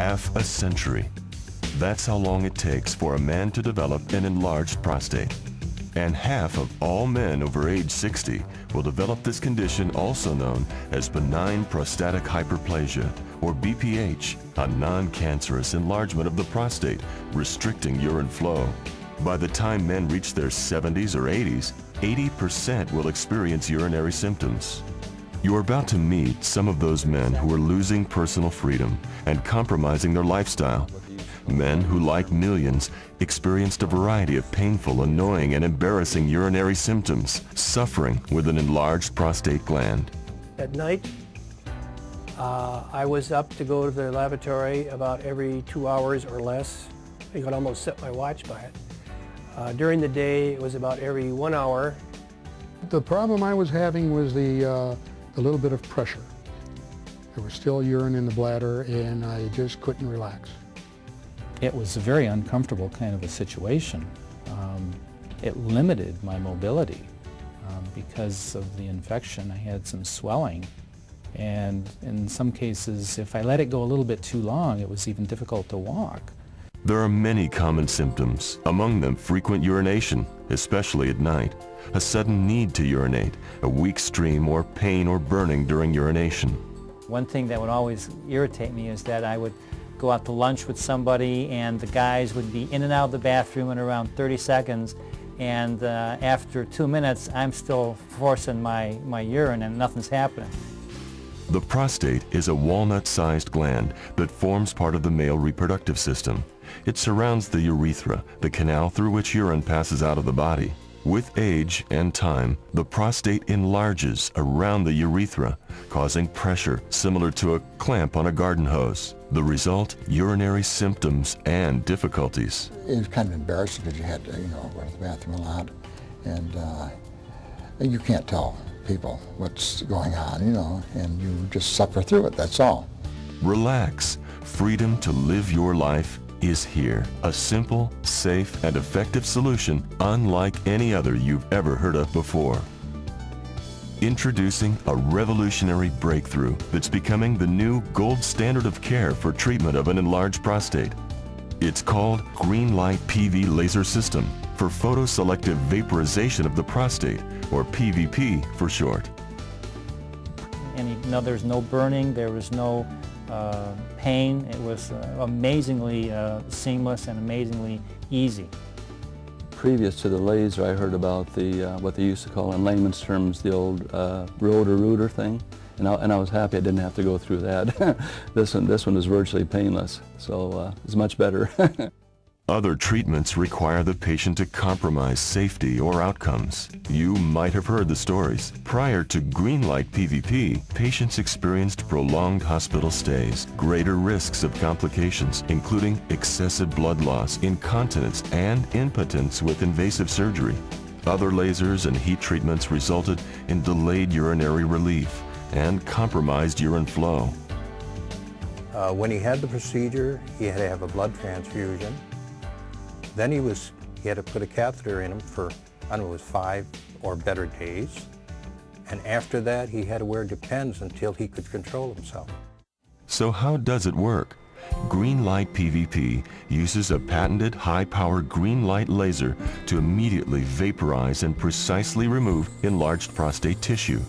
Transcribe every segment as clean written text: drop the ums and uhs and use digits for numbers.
Half a century. That's how long it takes for a man to develop an enlarged prostate. And half of all men over age 60 will develop this condition, also known as benign prostatic hyperplasia, or BPH, a non-cancerous enlargement of the prostate, restricting urine flow. By the time men reach their 70s or 80s, 80% will experience urinary symptoms. You're about to meet some of those men who are losing personal freedom and compromising their lifestyle. Men who, like millions, experienced a variety of painful, annoying, and embarrassing urinary symptoms, suffering with an enlarged prostate gland. At night, I was up to go to the lavatory about every 2 hours or less. I could almost set my watch by it. During the day, it was about every 1 hour. The problem I was having was the little bit of pressure. There was still urine in the bladder, and I just couldn't relax. It was a very uncomfortable kind of a situation. It limited my mobility because of the infection. I had some swelling, and in some cases, if I let it go a little bit too long, it was even difficult to walk. There are many common symptoms, among them frequent urination, especially at night, a sudden need to urinate, a weak stream, or pain or burning during urination. One thing that would always irritate me is that I would go out to lunch with somebody and the guys would be in and out of the bathroom in around 30 seconds, and after 2 minutes I'm still forcing my urine and nothing's happening. The prostate is a walnut-sized gland that forms part of the male reproductive system. It surrounds the urethra, the canal through which urine passes out of the body. With age and time, the prostate enlarges around the urethra, causing pressure similar to a clamp on a garden hose. The result, urinary symptoms and difficulties. It was kind of embarrassing because you had to, go to the bathroom a lot, and you can't tell people what's going on, and you just suffer through it, that's all. Relax. Freedom to live your life is here. A simple, safe, and effective solution unlike any other you've ever heard of before. Introducing a revolutionary breakthrough that's becoming the new gold standard of care for treatment of an enlarged prostate. It's called Green Light PV Laser System for photoselective vaporization of the prostate, or PVP for short. And there's no burning, there was no pain. It was amazingly seamless and amazingly easy. Previous to the laser, I heard about the what they used to call in layman's terms the old rotor-rooter thing, and I was happy I didn't have to go through that. This one is virtually painless, so it's much better. Other treatments require the patient to compromise safety or outcomes. You might have heard the stories. Prior to Green Light PVP, patients experienced prolonged hospital stays, greater risks of complications, including excessive blood loss, incontinence, and impotence with invasive surgery. Other lasers and heat treatments resulted in delayed urinary relief and compromised urine flow. When he had the procedure, he had to have a blood transfusion. Then he had to put a catheter in him for, I don't know, it was 5 or better days. And after that, he had to wear Depends until he could control himself. So how does it work? Green Light PVP uses a patented high-powered green light laser to immediately vaporize and precisely remove enlarged prostate tissue.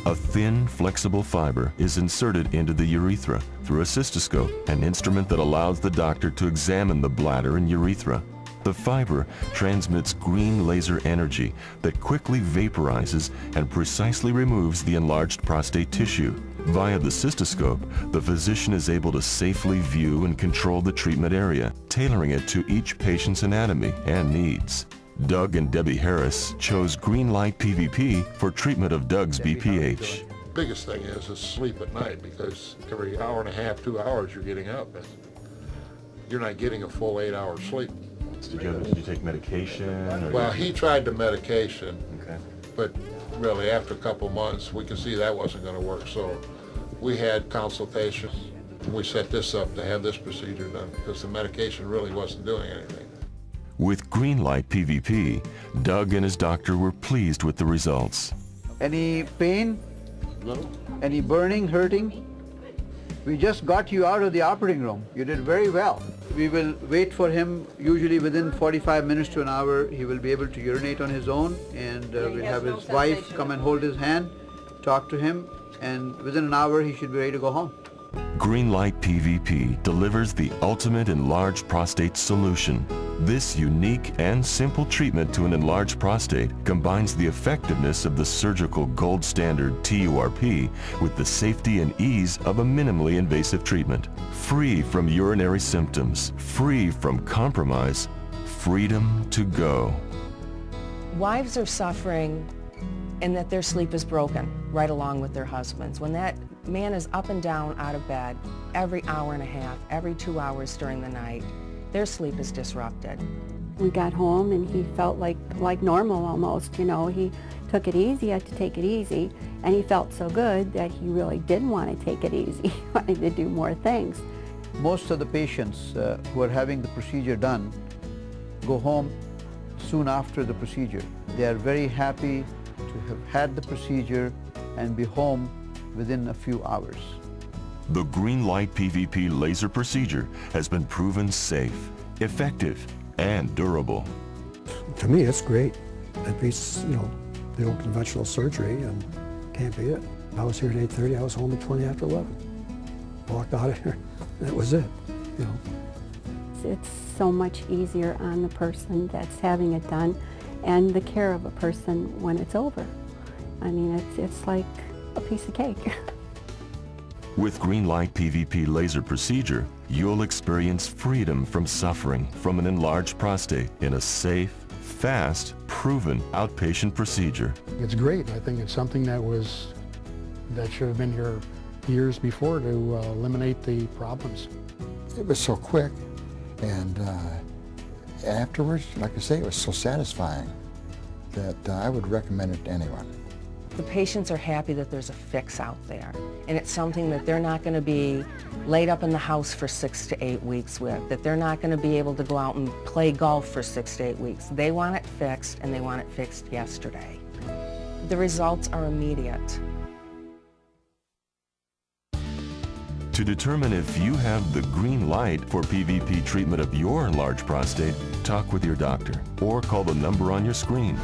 A thin, flexible fiber is inserted into the urethra through a cystoscope, an instrument that allows the doctor to examine the bladder and urethra. The fiber transmits green laser energy that quickly vaporizes and precisely removes the enlarged prostate tissue. Via the cystoscope, the physician is able to safely view and control the treatment area, tailoring it to each patient's anatomy and needs. Doug and Debbie Harris chose Green Light PVP for treatment of Doug's BPH. Biggest thing is sleep at night, because every hour and a half, 2 hours you're getting up, and you're not getting a full 8 hours sleep. Did you take medication? Well, he tried the medication, okay, but really after a couple months we could see that wasn't going to work, so we had consultation. We set this up to have this procedure done because the medication really wasn't doing anything. With Green Light PVP, Doug and his doctor were pleased with the results. Any pain? No. Any burning, hurting? We just got you out of the operating room. You did very well. We will wait for him, usually within 45 minutes to an hour. He will be able to urinate on his own, and we'll have his wife come and hold his hand, talk to him, and within an hour he should be ready to go home. Greenlight PVP delivers the ultimate enlarged prostate solution. This unique and simple treatment to an enlarged prostate combines the effectiveness of the surgical gold standard TURP with the safety and ease of a minimally invasive treatment. Free from urinary symptoms, free from compromise, freedom to go. Wives are suffering in that their sleep is broken right along with their husbands. When that man is up and down out of bed every hour and a half, every 2 hours during the night, their sleep is disrupted. We got home and he felt like normal almost, you know. He took it easy, had to take it easy, and he felt so good that he really didn't want to take it easy. He wanted to do more things. Most of the patients who are having the procedure done go home soon after the procedure. They are very happy to have had the procedure and be home within a few hours. The Greenlight PVP laser procedure has been proven safe, effective, and durable. To me, it's great. It beats, the old conventional surgery, and can't beat it. I was here at 8:30. I was home at 20 after 11. Walked out of here, and that was it. It's so much easier on the person that's having it done, and the care of a person when it's over. I mean, it's like a piece of cake. With Greenlight PVP laser procedure, you'll experience freedom from suffering from an enlarged prostate in a safe, fast, proven outpatient procedure. It's great. I think it's something that should have been here years before to eliminate the problems. It was so quick, and afterwards, like I say, it was so satisfying that I would recommend it to anyone. The patients are happy that there's a fix out there, and it's something that they're not going to be laid up in the house for 6 to 8 weeks with, that they're not going to be able to go out and play golf for 6 to 8 weeks. They want it fixed, and they want it fixed yesterday. The results are immediate. To determine if you have the green light for PVP treatment of your enlarged prostate, talk with your doctor or call the number on your screen.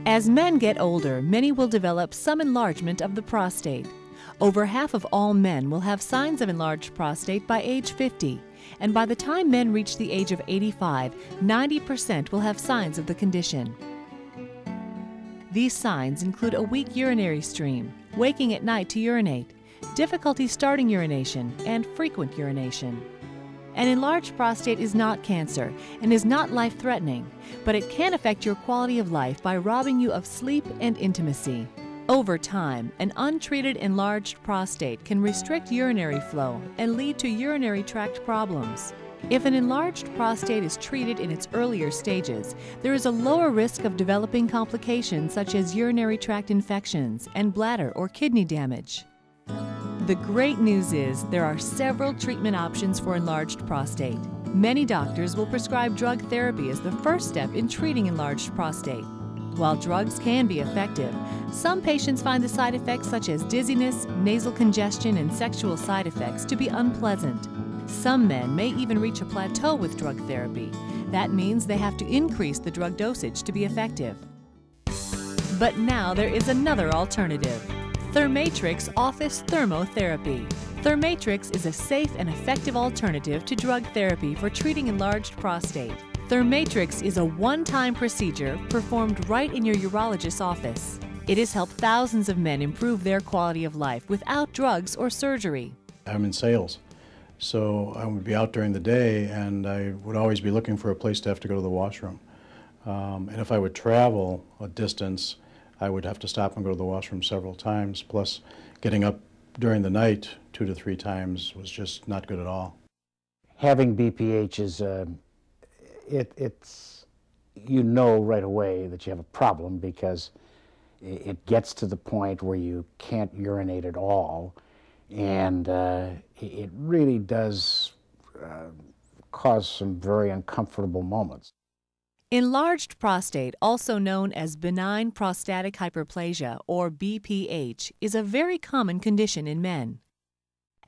As men get older, many will develop some enlargement of the prostate. Over half of all men will have signs of enlarged prostate by age 50, and by the time men reach the age of 85, 90% will have signs of the condition. These signs include a weak urinary stream, waking at night to urinate, difficulty starting urination, and frequent urination. An enlarged prostate is not cancer and is not life-threatening, but it can affect your quality of life by robbing you of sleep and intimacy. Over time, an untreated enlarged prostate can restrict urinary flow and lead to urinary tract problems. If an enlarged prostate is treated in its earlier stages, there is a lower risk of developing complications such as urinary tract infections and bladder or kidney damage. The great news is there are several treatment options for enlarged prostate. Many doctors will prescribe drug therapy as the first step in treating enlarged prostate. While drugs can be effective, some patients find the side effects such as dizziness, nasal congestion, and sexual side effects to be unpleasant. Some men may even reach a plateau with drug therapy. That means they have to increase the drug dosage to be effective. But now there is another alternative. Thermatrix Office Thermotherapy. Thermatrix is a safe and effective alternative to drug therapy for treating enlarged prostate. Thermatrix is a one-time procedure performed right in your urologist's office. It has helped thousands of men improve their quality of life without drugs or surgery. I'm in sales, so I would be out during the day and I would always be looking for a place to have to go to the washroom. And if I would travel a distance, I would have to stop and go to the washroom several times, plus getting up during the night 2 to 3 times was just not good at all. Having BPH is, you know right away that you have a problem, because it gets to the point where you can't urinate at all, and it really does cause some very uncomfortable moments. Enlarged prostate, also known as benign prostatic hyperplasia, or BPH, is a very common condition in men.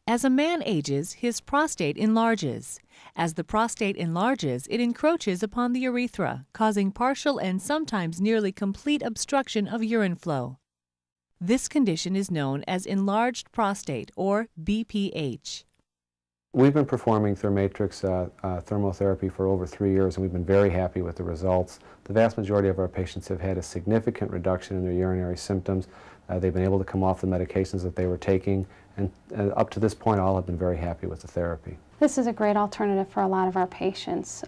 As a man ages, his prostate enlarges. As the prostate enlarges, it encroaches upon the urethra, causing partial and sometimes nearly complete obstruction of urine flow. This condition is known as enlarged prostate, or BPH. We've been performing Thermatrix thermotherapy for over 3 years, and we've been very happy with the results. The vast majority of our patients have had a significant reduction in their urinary symptoms. They've been able to come off the medications that they were taking, and up to this point, all have been very happy with the therapy. This is a great alternative for a lot of our patients.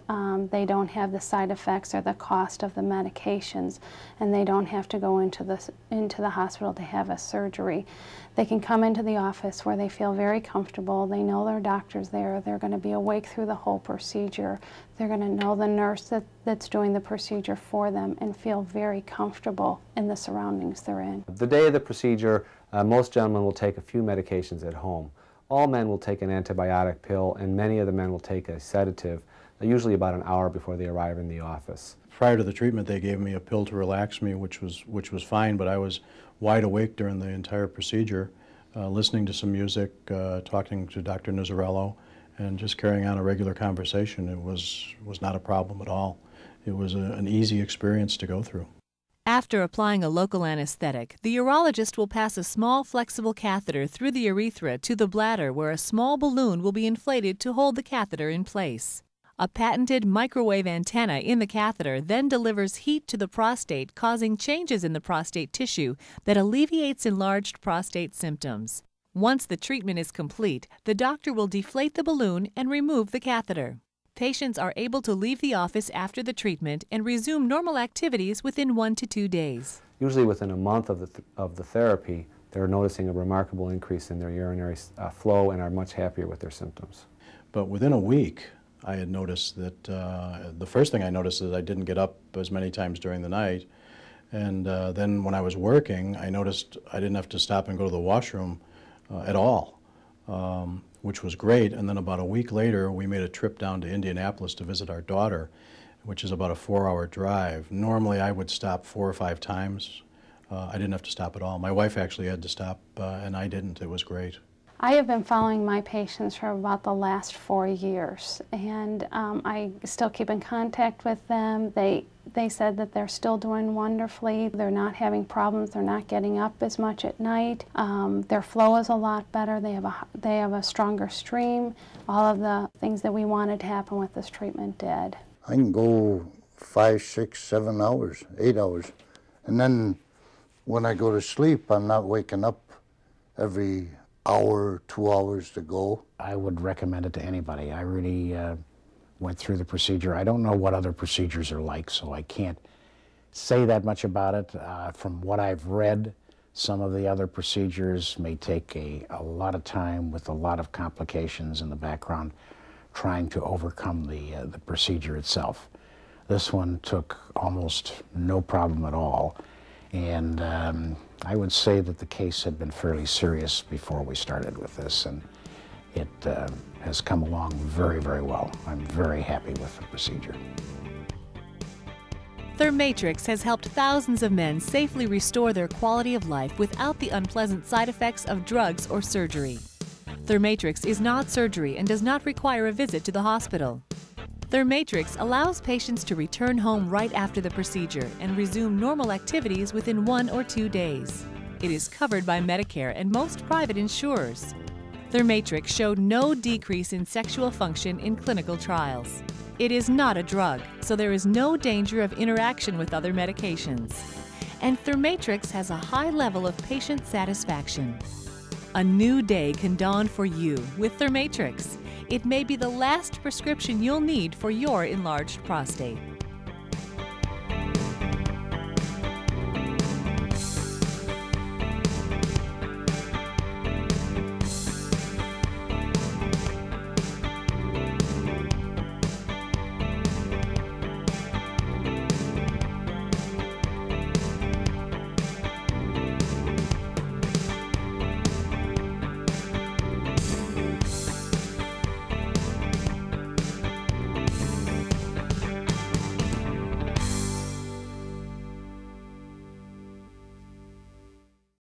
They don't have the side effects or the cost of the medications, and they don't have to go into the hospital to have a surgery. They can come into the office where they feel very comfortable. They know their doctor's there. They're going to be awake through the whole procedure. They're going to know the nurse that's doing the procedure for them and feel very comfortable in the surroundings they're in. The day of the procedure, most gentlemen will take a few medications at home. All men will take an antibiotic pill, and many of the men will take a sedative, usually about an hour before they arrive in the office. Prior to the treatment, they gave me a pill to relax me, which was fine, but I was wide awake during the entire procedure, listening to some music, talking to Dr. Nuzzarello, and just carrying on a regular conversation. It was not a problem at all. It was an easy experience to go through. After applying a local anesthetic, the urologist will pass a small flexible catheter through the urethra to the bladder, where a small balloon will be inflated to hold the catheter in place. A patented microwave antenna in the catheter then delivers heat to the prostate, causing changes in the prostate tissue that alleviates enlarged prostate symptoms. Once the treatment is complete, the doctor will deflate the balloon and remove the catheter. Patients are able to leave the office after the treatment and resume normal activities within 1 to 2 days. Usually within a month of the therapy, they're noticing a remarkable increase in their urinary flow and are much happier with their symptoms. But within a week, I had noticed that the first thing I noticed is I didn't get up as many times during the night. And then when I was working, I noticed I didn't have to stop and go to the washroom at all, which was great. And then about a week later, we made a trip down to Indianapolis to visit our daughter, which is about a 4-hour drive. Normally, I would stop 4 or 5 times. I didn't have to stop at all. My wife actually had to stop, and I didn't. It was great. I have been following my patients for about the last 4 years, and I still keep in contact with them. They said that they're still doing wonderfully. They're not having problems. They're not getting up as much at night. Their flow is a lot better. They have a stronger stream. All of the things that we wanted to happen with this treatment did. I can go 5, 6, 7 hours, 8 hours, and then when I go to sleep, I'm not waking up every hour, 2 hours to go. I would recommend it to anybody. I really went through the procedure. I don't know what other procedures are like, so I can't say that much about it. From what I've read, some of the other procedures may take a lot of time with a lot of complications in the background trying to overcome the procedure itself. This one took almost no problem at all, and I would say that the case had been fairly serious before we started with this, and it has come along very, very well. I'm very happy with the procedure. Thermatrix has helped thousands of men safely restore their quality of life without the unpleasant side effects of drugs or surgery. Thermatrix is not surgery and does not require a visit to the hospital. Thermatrix allows patients to return home right after the procedure and resume normal activities within 1 or 2 days. It is covered by Medicare and most private insurers. Thermatrix showed no decrease in sexual function in clinical trials. It is not a drug, so there is no danger of interaction with other medications. And Thermatrix has a high level of patient satisfaction. A new day can dawn for you with Thermatrix. It may be the last prescription you'll need for your enlarged prostate.